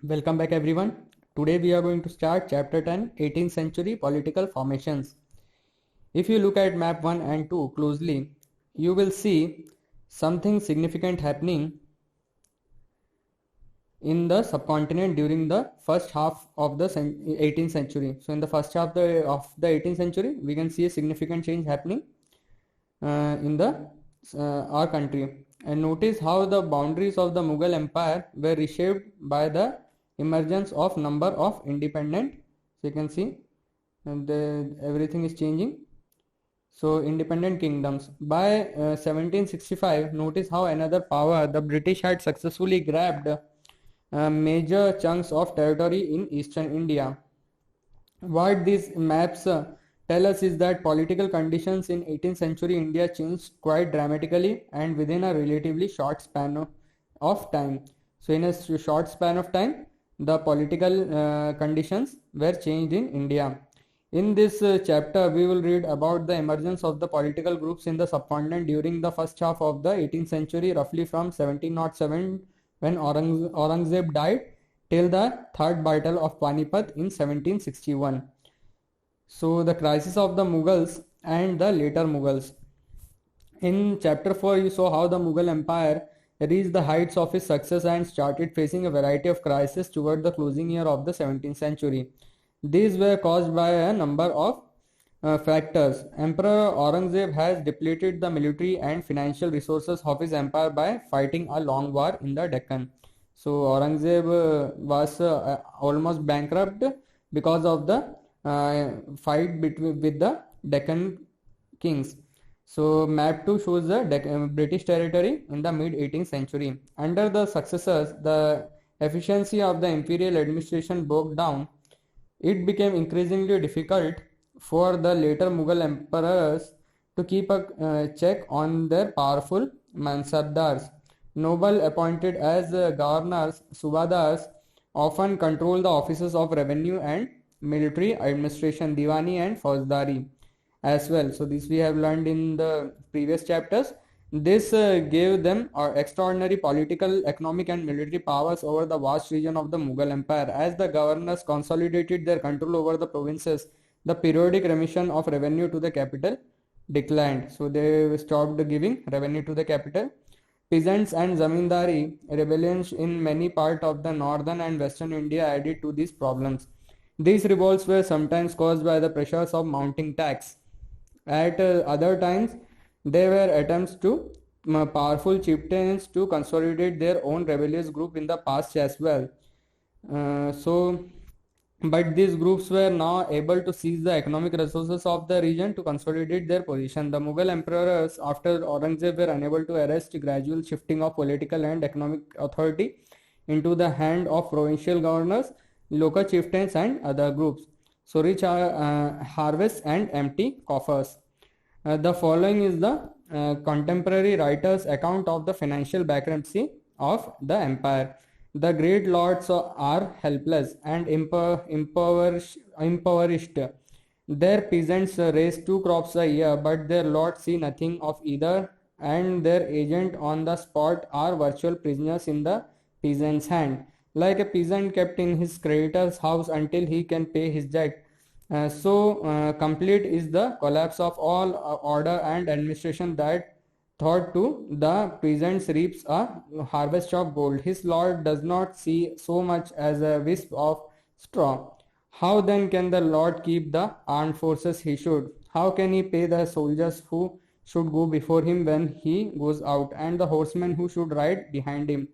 Welcome back everyone. Today we are going to start chapter 10, 18th century political formations. If you look at map 1 and 2 closely, you will see something significant happening in the subcontinent during the first half of the 18th century. So in the first half of the 18th century, we can see a significant change happening in the our country. And notice how the boundaries of the Mughal Empire were reshaped by the emergence of number of independent. So you can see, and everything is changing. So independent kingdoms. By 1765, notice how another power, the British, had successfully grabbed major chunks of territory in eastern India. What these maps tell us is that political conditions in 18th century India changed quite dramatically and within a relatively short span of time. So in a short span of time, the political conditions were changed in India. In this chapter, we will read about the emergence of the political groups in the subcontinent during the first half of the 18th century, roughly from 1707 when Aurangzeb died till the Third Battle of Panipat in 1761. So the crisis of the Mughals and the later Mughals. In chapter 4, you saw how the Mughal Empire reached the heights of its success and started facing a variety of crises toward the closing year of the 17th century. These were caused by a number of factors. Emperor Aurangzeb has depleted the military and financial resources of his empire by fighting a long war in the Deccan. So Aurangzeb was almost bankrupt because of the fight between with the Deccan kings. So map 2 shows the British territory in the mid 18th century. Under the successors, the efficiency of the imperial administration broke down. It became increasingly difficult for the later Mughal emperors to keep a check on their powerful mansabdars. Noble appointed as governors, subadars, often control the offices of revenue and military administration, Diwani and Fauzdari as well. So this we have learned in the previous chapters. This gave them extraordinary political, economic and military powers over the vast region of the Mughal Empire. As the governors consolidated their control over the provinces, the periodic remission of revenue to the capital declined. So they stopped giving revenue to the capital. Peasants and zamindari rebellions in many parts of the northern and western India added to these problems. These revolts were sometimes caused by the pressures of mounting tax. At other times, there were attempts to powerful chieftains to consolidate their own rebellious group in the past as well. But these groups were now able to seize the economic resources of the region to consolidate their position. The Mughal emperors, after Aurangzeb, were unable to arrest gradual shifting of political and economic authority into the hand of provincial governors, local chieftains, and other groups. So rich harvests and empty coffers. The following is the contemporary writer's account of the financial bankruptcy of the empire. The great lords are helpless and impoverished. Their peasants raise 2 crops a year, but their lords see nothing of either, and their agents on the spot are virtual prisoners in the peasant's hand. Like a peasant kept in his creditor's house until he can pay his debt. Complete is the collapse of all order and administration that thought to the peasant reaps a harvest of gold. His lord does not see so much as a wisp of straw. How then can the lord keep the armed forces he should? How can he pay the soldiers who should go before him when he goes out, and the horsemen who should ride behind him?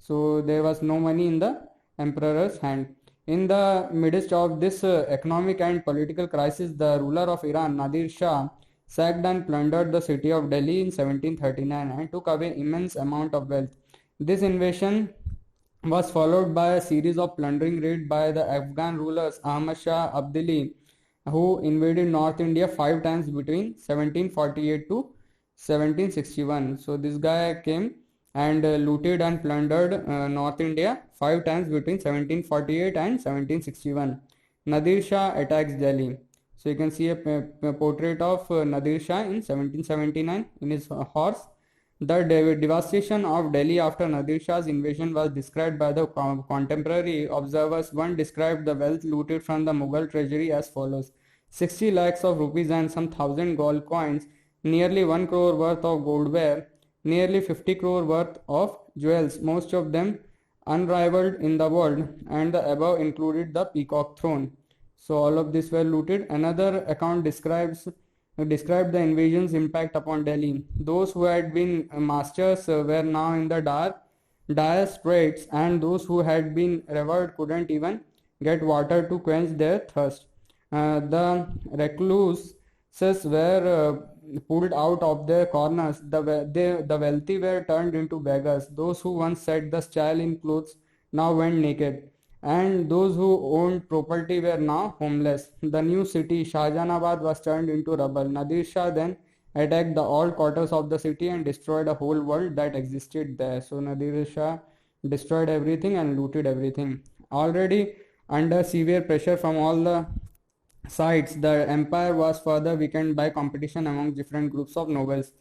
So there was no money in the emperor's hand. In the midst of this economic and political crisis, the ruler of Iran, Nadir Shah, sacked and plundered the city of Delhi in 1739 and took away immense amount of wealth. This invasion was followed by a series of plundering raids by the Afghan rulers Ahmad Shah Abdali, who invaded North India 5 times between 1748 to 1761. So this guy came and looted and plundered North India 5 times between 1748 and 1761. Nadir Shah attacks Delhi. So you can see a portrait of Nadir Shah in 1779 in his horse. The devastation of Delhi after Nadir Shah's invasion was described by the contemporary observers. One described the wealth looted from the Mughal treasury as follows: 60 lakhs of rupees and some thousand gold coins, nearly 1 crore worth of goldware, nearly 50 crore worth of jewels, most of them unrivaled in the world, and the above included the peacock throne. So all of this were looted. Another account described the invasion's impact upon Delhi. Those who had been masters were now in the dire straits, and those who had been revered couldn't even get water to quench their thirst. The recluses were pulled out of their corners. The wealthy were turned into beggars. Those who once set the style in clothes now went naked, and those who owned property were now homeless. The new city, Shahjahanabad, was turned into rubble. Nadir Shah then attacked the old quarters of the city and destroyed a whole world that existed there. So Nadir Shah destroyed everything and looted everything. Already under severe pressure from all the sides, the empire was further weakened by competition among different groups of nobles.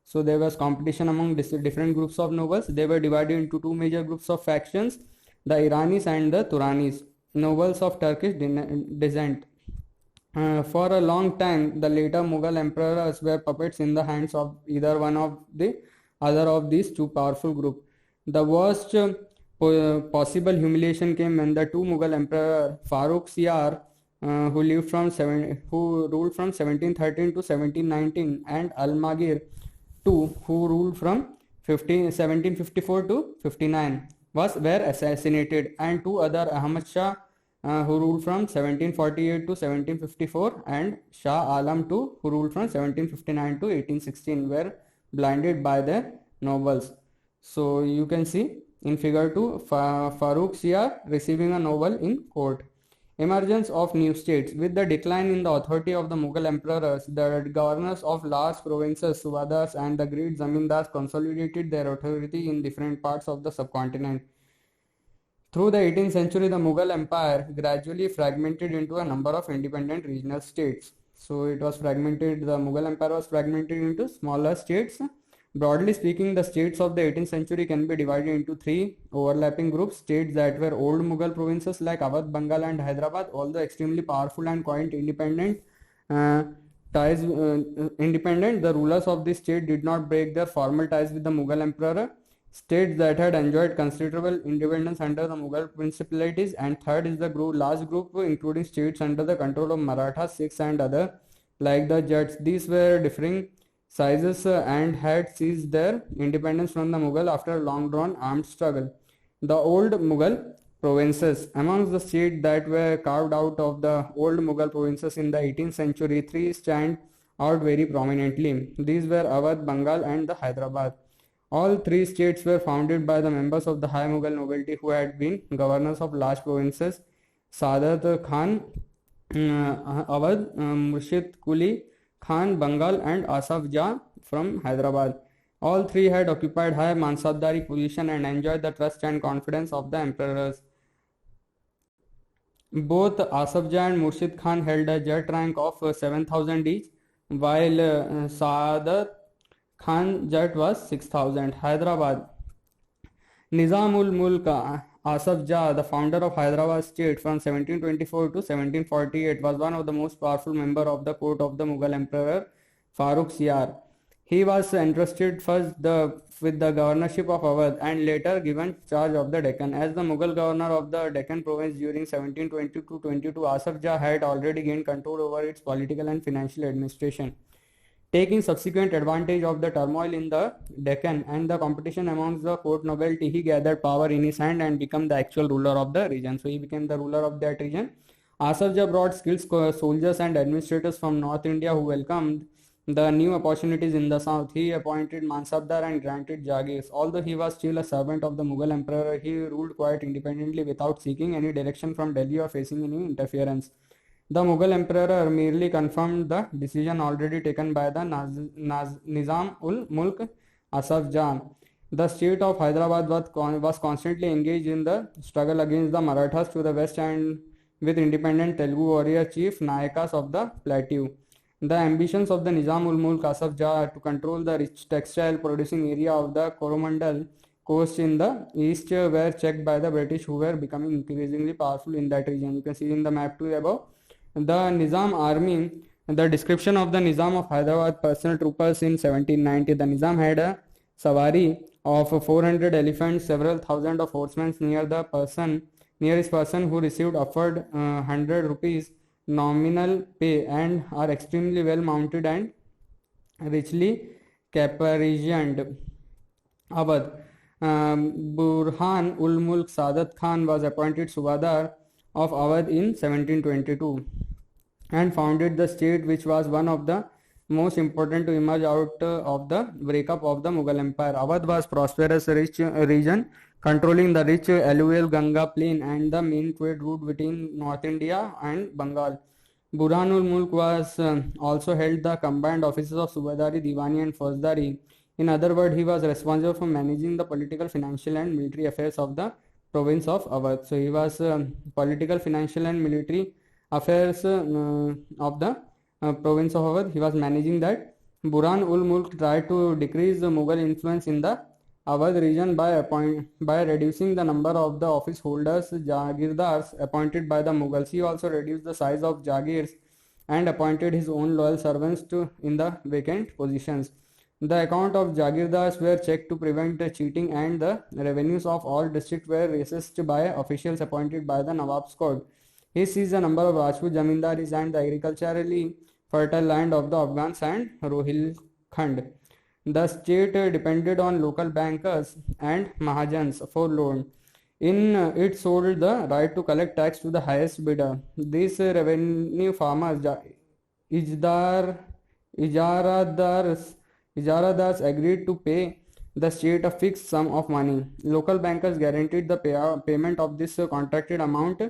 So there was competition among different groups of nobles. They were divided into two major groups of factions: the Iranis and the Turanis, nobles of Turkish descent. For a long time, the later Mughal emperors were puppets in the hands of either one of the other of these two powerful groups. The worst possible humiliation came when the two Mughal emperor Farooq Siyar, who ruled from 1713 to 1719, and Almagir II, who ruled from 1754 to 59, were assassinated, and two other Ahmad Shah, who ruled from 1748 to 1754, and Shah Alam II, who ruled from 1759 to 1816, were blinded by the nobles. So you can see in figure 2 Farooq Siyar receiving a noble in court. Emergence of new states. With the decline in the authority of the Mughal emperors, the governors of large provinces, Subadars, and the great Zamindars consolidated their authority in different parts of the subcontinent. Through the 18th century, the Mughal Empire gradually fragmented into a number of independent regional states. So it was fragmented, the Mughal Empire was fragmented into smaller states. Broadly speaking, the states of the 18th century can be divided into three overlapping groups: states that were old Mughal provinces like Awadh, Bengal, and Hyderabad, although extremely powerful and quite independent. Uh, independent, the rulers of this state did not break their formal ties with the Mughal emperor. States that had enjoyed considerable independence under the Mughal principalities. And third is the large group including states under the control of Marathas, Sikhs, and other like the Jats. These were differing sizes and had seized their independence from the Mughal after a long drawn armed struggle. The old Mughal provinces. Amongst the states that were carved out of the old Mughal provinces in the 18th century, three stand out very prominently. These were Awadh, Bengal, and the Hyderabad. All three states were founded by the members of the high Mughal nobility who had been governors of large provinces: Saadat Khan, Awadh, Murshid Quli Khan, Bengal, and Asaf Jah from Hyderabad. All three had occupied high mansabdari position and enjoyed the trust and confidence of the emperors. Both Asaf Jah and Murshid Khan held a Jat rank of 7,000 each, while Saadat Khan Jat was 6,000. Hyderabad. Nizamul Mulk Asaf Jah, the founder of Hyderabad state from 1724 to 1748, was one of the most powerful members of the court of the Mughal emperor Farooq Siyar. He was entrusted first with the governorship of Awadh and later given charge of the Deccan. As the Mughal governor of the Deccan province during 1722, Asaf Jah had already gained control over its political and financial administration. Taking subsequent advantage of the turmoil in the Deccan and the competition amongst the court nobility, he gathered power in his hand and became the actual ruler of the region. So he became the ruler of that region. Asaf Jah brought skilled soldiers and administrators from North India who welcomed the new opportunities in the south. He appointed Mansabdar and granted Jagirs. Although he was still a servant of the Mughal emperor, he ruled quite independently without seeking any direction from Delhi or facing any interference. The Mughal emperor merely confirmed the decision already taken by the Nizam-ul-Mulk Asaf Jah. The state of Hyderabad was constantly engaged in the struggle against the Marathas to the west and with independent Telugu warrior chief Nayakas of the plateau. The ambitions of the Nizam ul Mulk Asaf Jah to control the rich textile producing area of the Coromandel coast in the east were checked by the British, who were becoming increasingly powerful in that region. You can see in the map to above. The Nizam army, the description of the Nizam of Hyderabad personal troopers in 1790. The Nizam had a savari of 400 elephants, several thousand of horsemen near his person, who received offered 100 rupees nominal pay and are extremely well mounted and richly caparisoned. Awadh. Burhan ul Mulk Sadat Khan was appointed Subadar of Awadh in 1722 and founded the state, which was one of the most important to emerge out of the breakup of the Mughal Empire. Awadh was prosperous rich region controlling the rich alluvial Ganga plain and the main trade route between North India and Bengal. Burhanul Mulk was also held the combined offices of Subadari, Diwani and Fauzdari. In other words, he was responsible for managing the political, financial and military affairs of the province of Awadh. So he was political, financial and military affairs of the province of Awadh. He was managing that. Burhan ul Mulk tried to decrease the Mughal influence in the Awadh region by reducing the number of the office holders, Jagirdars, appointed by the Mughals. He also reduced the size of Jagirs and appointed his own loyal servants in the vacant positions. The account of Jagirdars were checked to prevent cheating, and the revenues of all districts were assessed by officials appointed by the Nawab's court. He seized a number of Rajput Jamindaris and the agriculturally fertile land of the Afghans and Rohilkhand. The state depended on local bankers and Mahajans for loan. It sold the right to collect tax to the highest bidder. These revenue farmers, Ijdar, Ijaradars, Ijaradars agreed to pay the state a fixed sum of money. Local bankers guaranteed the payment of this contracted amount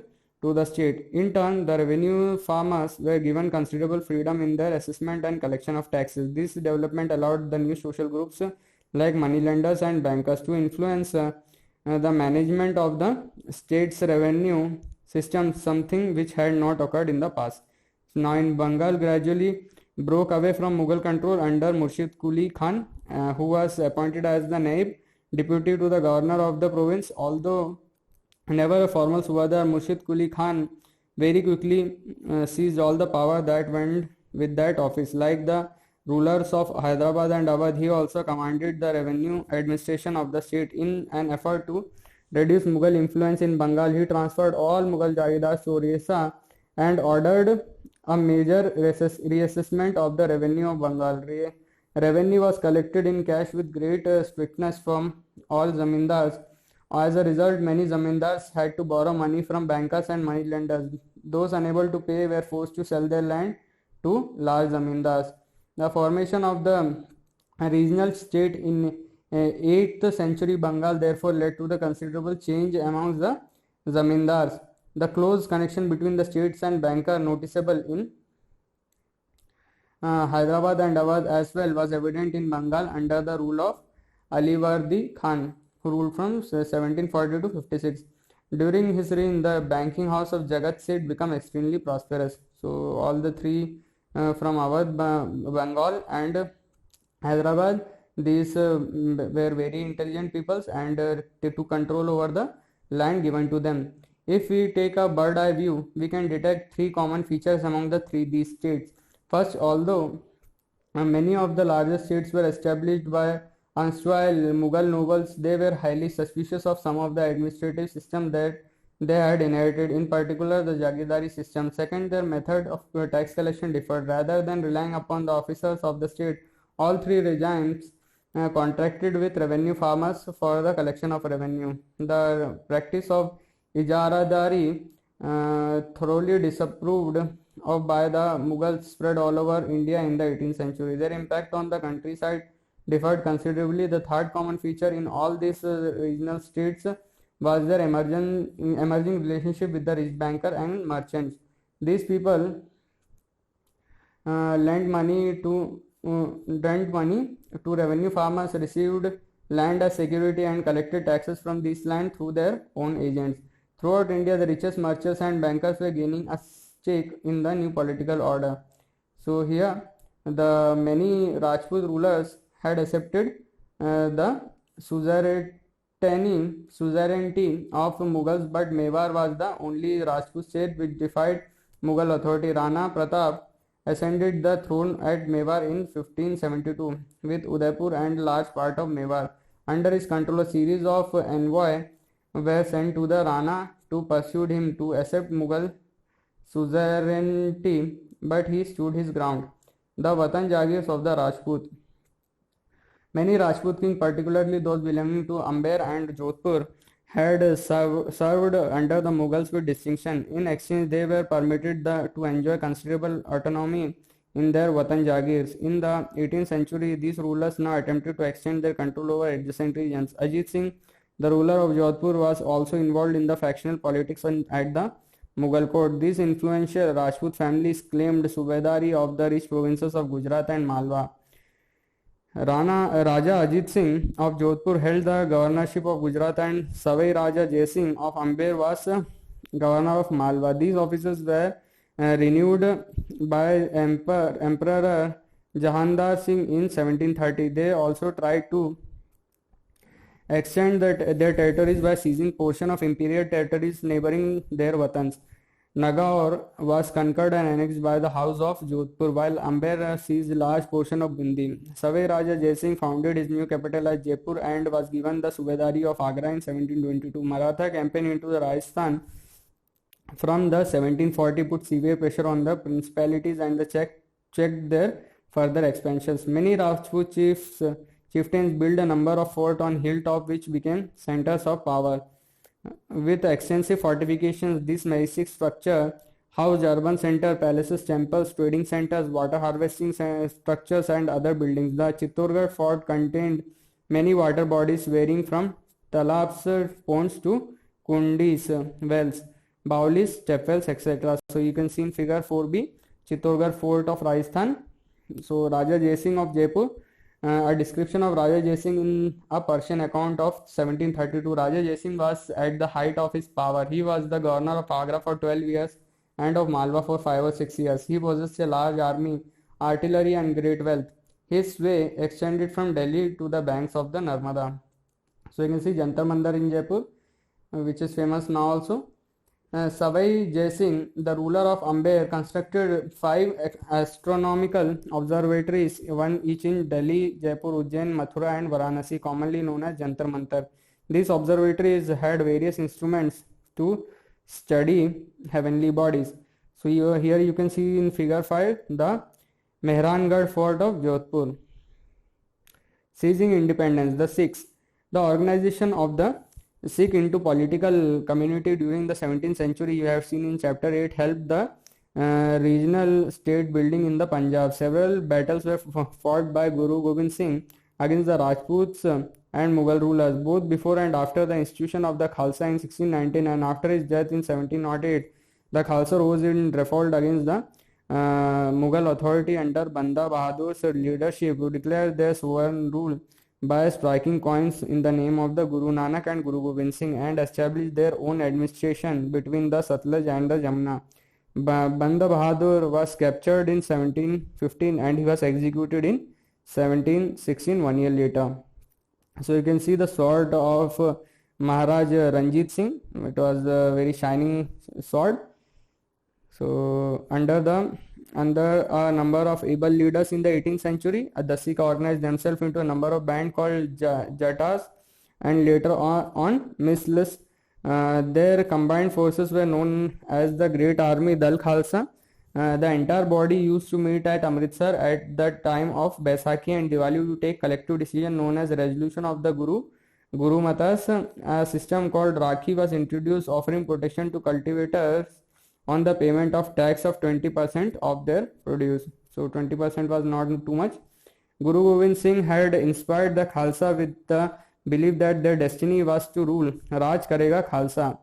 to the state. In turn, the revenue farmers were given considerable freedom in their assessment and collection of taxes. This development allowed the new social groups like moneylenders and bankers to influence the management of the state's revenue system, something which had not occurred in the past. Now in Bengal gradually broke away from Mughal control under Murshid Quli Khan, who was appointed as the Naib, deputy to the governor of the province. Although never a formal Subadar, Murshid Quli Khan very quickly seized all the power that went with that office. Like the rulers of Hyderabad and Awadh, he also commanded the revenue administration of the state. In an effort to reduce Mughal influence in Bengal, he transferred all Mughal Jagidars to Orissa and ordered a major reassessment of the revenue of Bengal. Revenue was collected in cash with great strictness from all zamindars. As a result, many zamindars had to borrow money from bankers and money lenders. Those unable to pay were forced to sell their land to large zamindars. The formation of the regional state in 8th century Bengal therefore led to the considerable change amongst the zamindars. The close connection between the states and banker, noticeable in Hyderabad and Awadh as well, was evident in Bengal under the rule of Alivardi Khan, who ruled from 1740 to 56. During his reign, the banking house of Jagat Seth became extremely prosperous. So all the three from Awadh, Bengal and Hyderabad, these were very intelligent peoples and took control over the land given to them. If we take a bird eye view, we can detect three common features among these states. First, although many of the largest states were established by erstwhile Mughal nobles, they were highly suspicious of some of the administrative system that they had inherited, in particular the Jagidari system. Second, their method of tax collection differed. Rather than relying upon the officers of the state, all three regimes contracted with revenue farmers for the collection of revenue. The practice of Ijaradari, thoroughly disapproved of by the Mughals, spread all over India in the 18th century. Their impact on the countryside differed considerably. The third common feature in all these regional states was their emerging relationship with the rich banker and merchants. These people lent money to revenue farmers, received land as security, and collected taxes from this land through their own agents. Throughout India, the richest merchants and bankers were gaining a stake in the new political order. So here the many Rajput rulers had accepted the suzerainty of Mughals, but Mewar was the only Rajput state which defied Mughal authority. Rana Pratap ascended the throne at Mewar in 1572 with Udaipur and large part of Mewar under his control. A series of envoys were sent to the Rana to persuade him to accept Mughal suzerainty, but he stood his ground. The Vatan Jagirs of the Rajput. Many Rajput kings, particularly those belonging to Amber and Jodhpur, had served under the Mughals with distinction. In exchange, they were permitted to enjoy considerable autonomy in their Vatan Jagirs. In the 18th century, these rulers now attempted to extend their control over adjacent regions. Ajit Singh, the ruler of Jodhpur, was also involved in the factional politics at the Mughal court. These influential Rajput families claimed subedari of the rich provinces of Gujarat and Malwa. Raja Ajit Singh of Jodhpur held the governorship of Gujarat, and Savai Raja Jai Singh of Amber was governor of Malwa. These offices were renewed by Emperor Jahandar Singh in 1730. They also tried to extend their territories by seizing portion of imperial territories neighboring their Vatans. Nagaur was conquered and annexed by the house of Jodhpur, while Amber seized large portion of Bundi. Savai Raja Jai Singh founded his new capital at Jaipur and was given the subedari of Agra in 1722. Maratha campaign into the Rajasthan from the 1740 put severe pressure on the principalities and checked their further expansions. Many Rajput chieftains built a number of forts on hilltop which became centers of power. With extensive fortifications, this majestic structure housed urban centers, palaces, temples, trading centers, water harvesting structures, and other buildings. The Chittorgarh fort contained many water bodies varying from talabs, ponds to kundis, wells, baulis, step wells, etc. So you can see in figure 4b, Chittorgarh fort of Rajasthan. So Raja Jai Singh of Jaipur. A description of Raja Jai Singh in a Persian account of 1732. Raja Jai Singh was at the height of his power. He was the governor of Agra for 12 years and of Malwa for 5 or 6 years. He possessed a large army, artillery, and great wealth. His sway extended from Delhi to the banks of the Narmada. So you can see Jantar Mandir in Jaipur, which is famous now also. Savai Jai Singh, the ruler of Amber, constructed 5 astronomical observatories, one each in Delhi, Jaipur, Ujjain, Mathura, and Varanasi, commonly known as Jantar Mantar. These observatories had various instruments to study heavenly bodies. So here you can see in figure 5 the Mehrangarh fort of Jodhpur. Seizing independence. The Sikhs. The organization of the Sikh into political community during the 17th century, you have seen in chapter 8, helped the regional state building in the Punjab. Several battles were fought by Guru Gobind Singh against the Rajputs and Mughal rulers, both before and after the institution of the Khalsa in 1619 and after his death in 1708. The Khalsa rose in revolt against the Mughal authority under Banda Bahadur's leadership, who declared their sovereign rule by striking coins in the name of the Guru Nanak and Guru Gobind Singh, and established their own administration between the Satluj and the Jamna. Banda Bahadur was captured in 1715 and he was executed in 1716, 1 year later. So you can see the sword of Maharaj Ranjit Singh. It was a very shining sword. So under a number of able leaders in the 18th century, the Sikh organized themselves into a number of bands called Jatas and later on Misls. Their combined forces were known as the Great Army Dal Khalsa. The entire body used to meet at Amritsar at the time of Baisakhi and Diwali to take collective decision known as Resolution of the Guru Matas. A system called Rakhi was introduced offering protection to cultivators on the payment of tax of 20% of their produce. So 20% was not too much. Guru Gobind Singh had inspired the Khalsa with the belief that their destiny was to rule. Raj Karega Khalsa.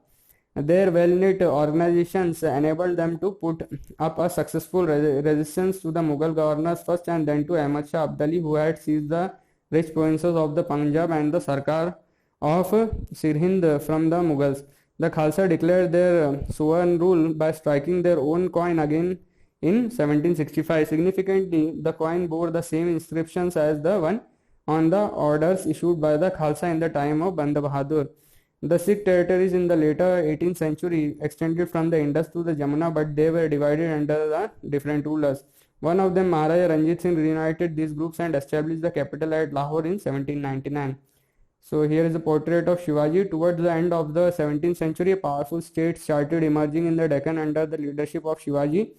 Their well-knit organizations enabled them to put up a successful resistance to the Mughal governors first and then to Ahmad Shah Abdali, who had seized the rich provinces of the Punjab and the Sarkar of Sirhind from the Mughals. The Khalsa declared their sovereign rule by striking their own coin again in 1765. Significantly, the coin bore the same inscriptions as the one on the orders issued by the Khalsa in the time of Banda Bahadur. The Sikh territories in the later 18th century extended from the Indus to the Jamuna, but they were divided under the different rulers. One of them, Maharaja Ranjit Singh, reunited these groups and established the capital at Lahore in 1799. So here is a portrait of Shivaji. Towards the end of the 17th century, a powerful state started emerging in the Deccan under the leadership of Shivaji,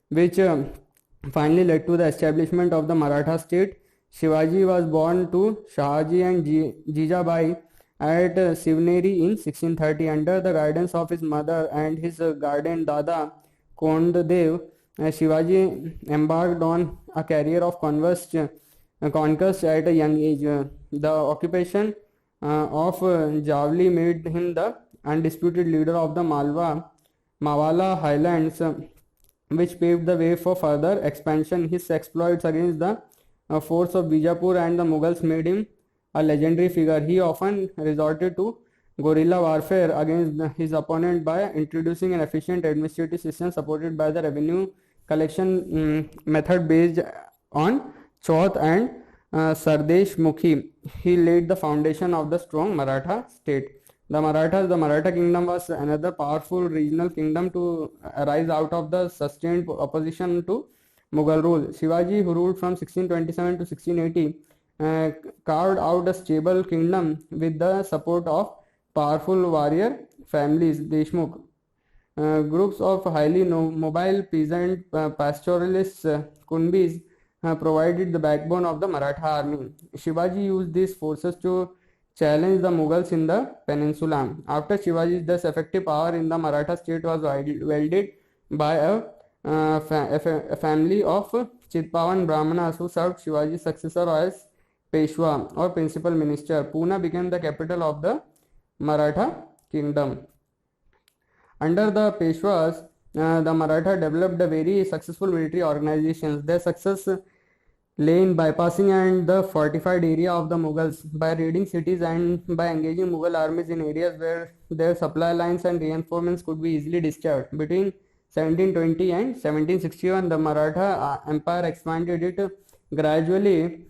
which finally led to the establishment of the Maratha state. Shivaji was born to Shahaji and Jijabai at Sivneri in 1630. Under the guidance of his mother and his guardian Dada Kondadev, Shivaji embarked on a career of conquest at a young age. The occupation of Javli made him the undisputed leader of the Mawala Highlands, which paved the way for further expansion. His exploits against the force of Bijapur and the Mughals made him a legendary figure. He often resorted to guerrilla warfare against his opponent by introducing an efficient administrative system supported by the revenue collection method based on Chauth and Sardesh Mukhi. He laid the foundation of the strong Maratha state. The Maratha kingdom was another powerful regional kingdom to arise out of the sustained opposition to Mughal rule. Shivaji, who ruled from 1627 to 1680, carved out a stable kingdom with the support of powerful warrior families, Deshmukh. Groups of highly mobile peasant pastoralists, Kunbis, provided the backbone of the Maratha army. Shivaji used these forces to challenge the Mughals in the peninsula. After Shivaji's death, effective power in the Maratha state was wielded by a family of Chitpavan Brahmanas who served Shivaji's successor as Peshwa or principal minister. Pune became the capital of the Maratha kingdom. Under the Peshwas, the Maratha developed a very successful military organizations. Their success lay in bypassing and the fortified area of the Mughals by raiding cities and by engaging Mughal armies in areas where their supply lines and reinforcements could be easily disturbed. Between 1720 and 1761, the Maratha Empire expanded. It gradually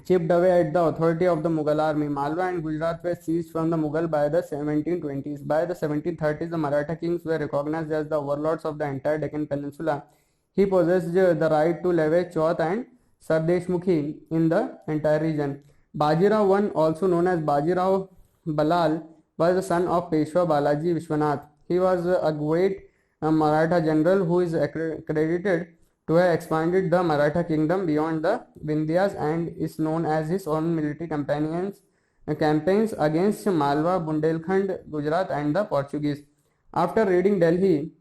chipped away at the authority of the Mughal army. Malwa and Gujarat were seized from the Mughal by the 1720s. By the 1730s, the Maratha kings were recognized as the overlords of the entire Deccan Peninsula. He possessed the right to levy Chauth and Sardesh Mukhi in the entire region. Bajirao I, also known as Bajirao Balal, was the son of Peshwa Balaji Vishwanath. He was a great Maratha general who is credited to have expanded the Maratha kingdom beyond the Vindhyas and is known as his own military campaigns against Malwa, Bundelkhand, Gujarat and the Portuguese. After raiding Delhi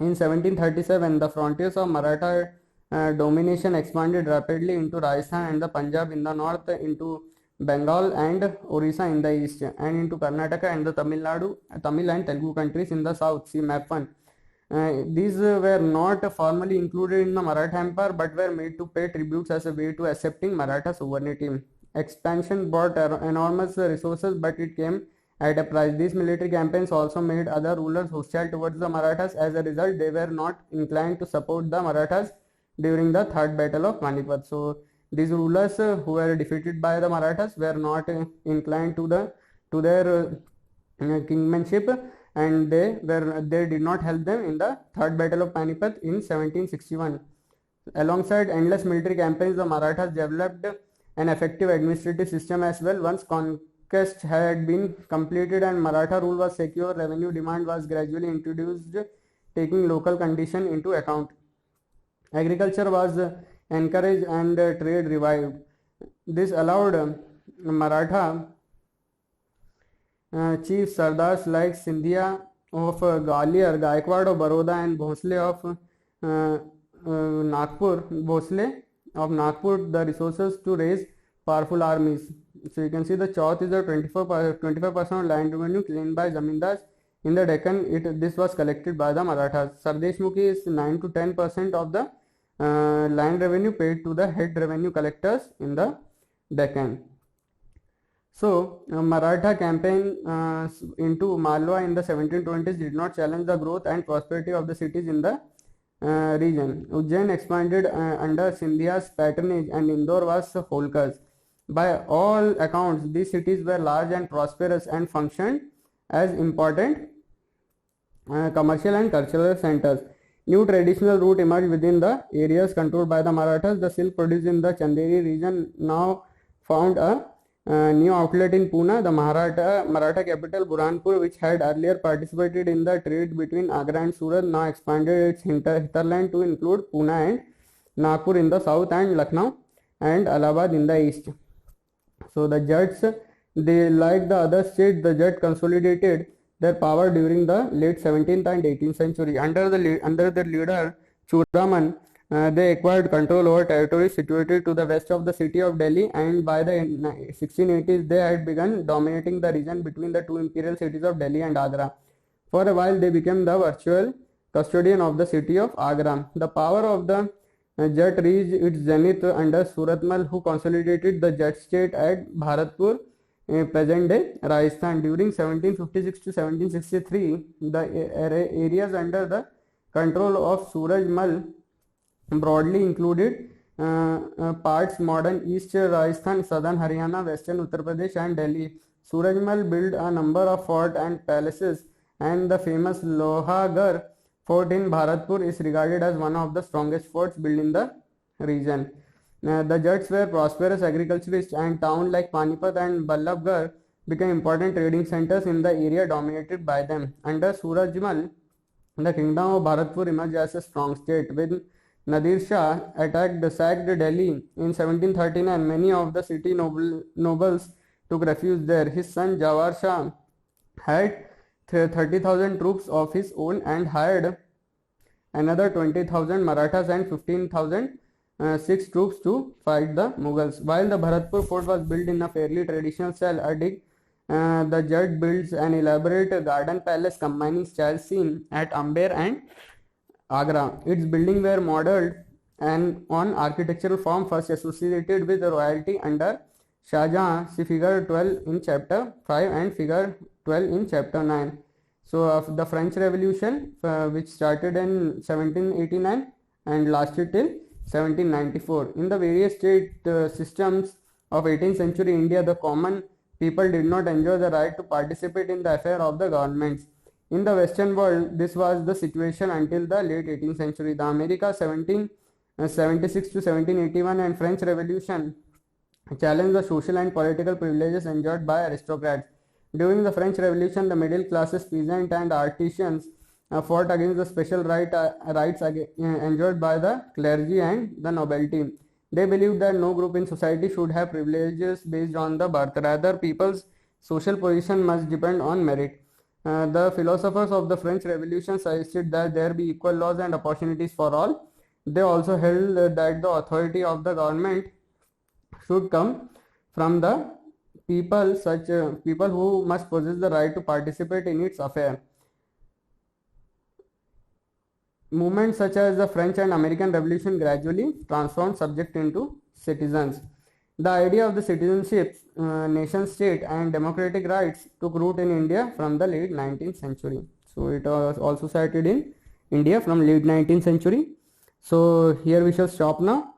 in 1737, the frontiers of Maratha domination expanded rapidly into Rajasthan and the Punjab in the north, into Bengal and Orissa in the east, and into Karnataka and the Tamil and Telugu countries in the south. See map 1. These were not formally included in the Maratha Empire but were made to pay tributes as a way to accepting Maratha sovereignty. Expansion brought enormous resources, but it came at a price. These military campaigns also made other rulers hostile towards the Marathas. As a result, they were not inclined to support the Marathas during the Third Battle of Panipat. So these rulers who were defeated by the Marathas were not inclined to their kingmanship, and they did not help them in the Third Battle of Panipat in 1761. Alongside endless military campaigns, the Marathas developed an effective administrative system as well. Once conquest had been completed and Maratha rule was secure, revenue demand was gradually introduced, taking local condition into account. Agriculture was encouraged and trade revived. This allowed Maratha chief Sardars like Sindhia of Gwalior, Gaikwad of Baroda and Bhosle of Nagpur the resources to raise powerful armies. So you can see the Chauth is a 25% of land revenue claimed by Zamindars in the Deccan. This was collected by the Marathas. Sardesh Mukhi is 9 to 10% of the land revenue paid to the head revenue collectors in the Deccan. So, Maratha campaign into Malwa in the 1720s did not challenge the growth and prosperity of the cities in the region. Ujjain expanded under Scindia's patronage and Indore was Holkar's. By all accounts, these cities were large and prosperous and functioned as important commercial and cultural centers. New traditional route emerged within the areas controlled by the Marathas. The silk produced in the Chanderi region now found a new outlet in Pune. The Maratha capital Burhanpur, which had earlier participated in the trade between Agra and Surat, now expanded its hinterland to include Pune and Nagpur in the south and Lucknow and Allahabad in the east. So the Jats, they like the other states, the Jat consolidated their power during the late 17th and 18th century. Under their leader Churaman, they acquired control over territories situated to the west of the city of Delhi, and by the 1680s they had begun dominating the region between the two imperial cities of Delhi and Agra. For a while they became the virtual custodian of the city of Agra. The power of the Jat reached its zenith under Suratmal, who consolidated the Jat state at Bharatpur, present day Rajasthan. During 1756 to 1763, the areas under the control of Surajmal broadly included parts modern East Rajasthan, southern Haryana, western Uttar Pradesh and Delhi. Surajmal built a number of forts and palaces, and the famous Lohagarh fort in Bharatpur is regarded as one of the strongest forts built in the region. The Jats were prosperous agriculturists, and towns like Panipat and Ballabgarh became important trading centers in the area dominated by them. Under Surajmal, the kingdom of Bharatpur emerged as a strong state. When Nadir Shah sacked Delhi in 1739, many of the city nobles took refuge there. His son Jawar Shah had 30,000 troops of his own and hired another 20,000 Marathas and 15,000 Sikhs troops to fight the Mughals. While the Bharatpur fort was built in a fairly traditional style, the Jat builds an elaborate garden palace combining styles seen at Amber and Agra. Its buildings were modeled and on architectural form first associated with royalty under Shah Jahan. See figure 12 in chapter 5 and figure 12 in chapter 9. So the French Revolution, which started in 1789 and lasted till 1794. In the various state systems of 18th century India, the common people did not enjoy the right to participate in the affair of the governments. In the Western world, this was the situation until the late 18th century. The America 1776 to 1781 and French Revolution challenged the social and political privileges enjoyed by aristocrats. During the French Revolution, the middle classes, peasants and artisans fought against the special rights enjoyed by the clergy and the nobility. They believed that no group in society should have privileges based on the birth. Rather, people's social position must depend on merit. The philosophers of the French Revolution suggested that there be equal laws and opportunities for all. They also held that the authority of the government should come from the people, such people who must possess the right to participate in its affair. Movements such as the French and American Revolution gradually transformed subjects into citizens. The idea of the citizenship, nation state and democratic rights took root in India from the late 19th century. So it was also started in India from late 19th century. So here we shall stop now.